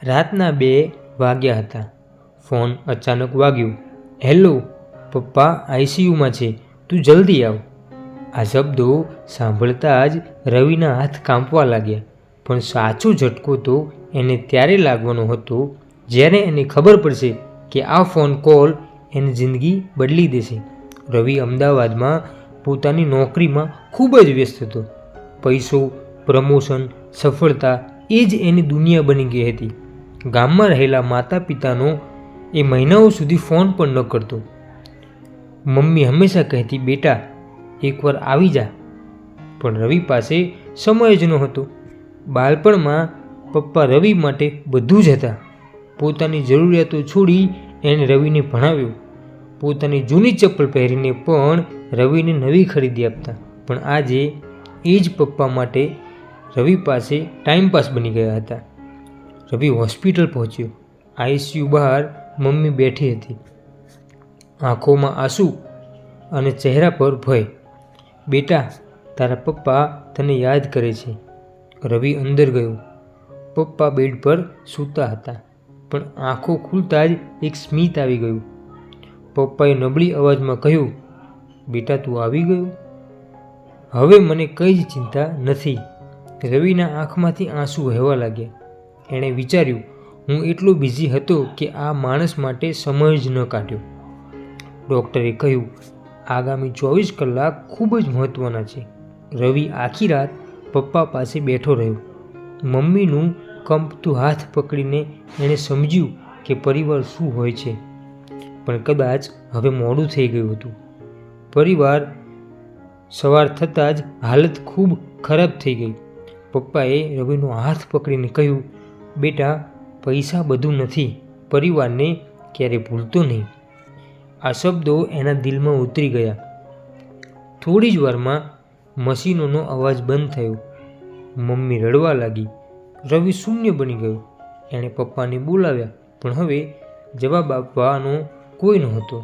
રાતના 2 વાગ્યા હતા. ફોન અચાનક વાગ્યો. હેલો પપ્પા, આઈસીયુમાં છે, તું જલ્દી આવ. આ શબ્દો સાંભળતા જ રવિના હાથ કાંપવા લાગ્યા. પણ સાચો ઝટકો તો એને ત્યારે લાગવાનો હતો જ્યારે એને ખબર પડશે કે આ ફોન કોલ એની જિંદગી બદલી દેશે. રવિ અમદાવાદમાં પોતાની નોકરીમાં ખૂબ જ વ્યસ્ત હતો. પૈસો, પ્રમોશન, સફળતા એ જ એની દુનિયા બની ગઈ હતી. ગામમાં રહેલા માતા પિતાનો એ મહિનાઓ સુધી ફોન પણ ન કરતો. મમ્મી હંમેશા કહેતી, બેટા એકવાર આવી જા. પણ રવિ પાસે સમય જ નહોતો. બાળપણમાં પપ્પા રવિ માટે બધું જ હતા. પોતાની જરૂરિયાતો છોડી એણે રવિને ભણાવ્યો. પોતાની જૂની ચપ્પલ પહેરીને પણ રવિને નવી ખરીદી આપતા. પણ આજે એ જ પપ્પા માટે રવિ પાસે ટાઈમપાસ બની ગયા હતા. રવિ હોસ્પિટલ પહોંચ્યો. આઈસીયુ બહાર મમ્મી બેઠી હતી, આંખોમાં આંસુ અને ચહેરા પર ભય. બેટા, તારા પપ્પા તને યાદ કરે છે. રવિ અંદર ગયો. પપ્પા બેડ પર સૂતા હતા, પણ આંખો ખુલતા જ એક સ્મિત આવી ગયું. પપ્પાએ નબળી અવાજમાં કહ્યું, બેટા તું આવી ગયો, હવે મને કંઈ જ ચિંતા નથી. રવિના આંખમાંથી આંસુ વહેવા લાગ્યા. એણે વિચાર્યું, હું એટલો બિઝી હતો કે આ માણસ માટે સમય જ ન કાઢ્યો. ડૉક્ટરે કહ્યું, આગામી 24 કલાક ખૂબ જ મહત્ત્વના છે. રવિ આખી રાત પપ્પા પાસે બેઠો રહ્યો. મમ્મીનું કંપતું હાથ પકડીને એણે સમજ્યું કે પરિવાર શું હોય છે. પણ કદાચ હવે મોડું થઈ ગયું હતું. સવાર થતાં જ હાલત ખૂબ ખરાબ થઈ ગઈ. પપ્પાએ રવિનો હાથ પકડીને કહ્યું, બેટા પૈસા બધું નથી, પરિવારને ક્યારે ભૂલતો નહીં. આ શબ્દો એના દિલમાં ઉતરી ગયા. થોડી જ વારમાં મશીનોનો અવાજ બંધ થયો. મમ્મી રડવા લાગી. રવિ શૂન્ય બની ગયો. એણે પપ્પાને બોલાવ્યા, પણ હવે જવાબ આપવાનો કોઈ નહોતો.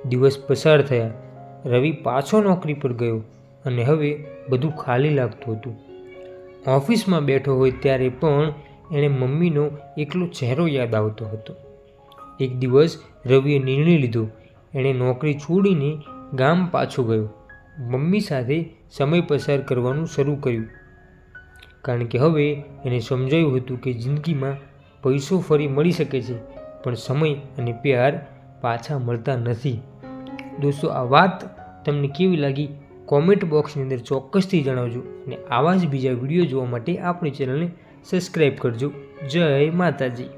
દિવસ પસાર થયા. રવિ પાછો નોકરી પર ગયો અને હવે બધું ખાલી લાગતું હતું. ઓફિસમાં બેઠો હોય ત્યારે પણ એણે મમ્મીનો એકલો ચહેરો યાદ આવતો હતો. એક દિવસ રવિએ નિર્ણય લીધો. એણે નોકરી છોડીને ગામ પાછો ગયો. મમ્મી સાથે સમય પસાર કરવાનું શરૂ કર્યું, કારણ કે હવે એને સમજાયું હતું કે જિંદગીમાં પૈસો ફરી મળી શકે છે, પણ સમય અને પ્યાર પાછા મળતા નથી. દોસ્તો, આ વાત તમને કેવી લાગી કોમેન્ટ બોક્સની અંદર ચોક્કસથી જણાવજો. અને આવા જ બીજા વિડીયો જોવા માટે આપણી ચેનલને સબસ્ક્રાઈબ કરજો. જય માતાજી.